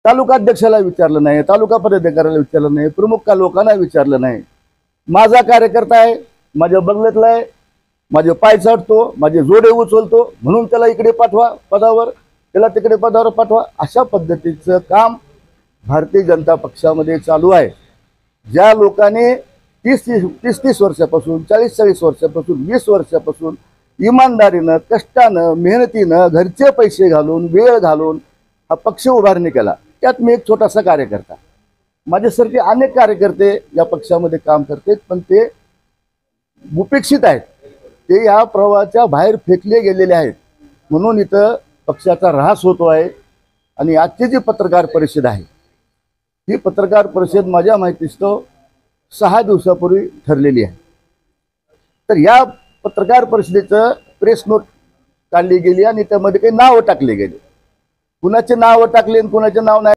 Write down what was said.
तालुका अध्यक्षाला विचारलं नाही, तालुका पदाधिकाऱ्याला विचारलं नाही, प्रमुख लोकांना विचारलं नाही। माझा कार्यकर्ता आहे, माझ्या बंगल्यातला आहे, माझे पाय चढतो, माझे जोडे उचलतो, म्हणून त्याला इकडे पाठवा पदावर, त्याला तिकडे पदावर पाठवा, अशा पद्धतीचं काम भारतीय जनता पक्षामध्ये चालू आहे। ज्या लोकांनी 30 वर्षापासून 40 वर्षापासून 20 वर्षापासून इमानदारीनं, कष्टानं, मेहनतीनं, घरचे पैसे घालून, वेळ घालून हा पक्ष उभारणी केला, त्यात मी एक छोटासा कार्यकर्ता। माझ्यासारखे अनेक कार्यकर्ते या पक्षामध्ये काम करतात, पण ते उपेक्षित आहेत, ते या प्रवाहाच्या बाहेर फेकले गेलेले आहेत। म्हणून इथं पक्षाचा ऱ्हास होतो आहे। आणि आजची जी पत्रकार परिषद आहे, ही पत्रकार परिषद माझ्या माहितीस्तव 6 दिवसापूर्वी ठरलेली आहे। तर या पत्रकार परिषदेचं प्रेस नोट काढली गेली आणि त्यामध्ये काही नावं टाकली गेली, कुणाचे नावं टाकले आणि कुणाचे नाव नाही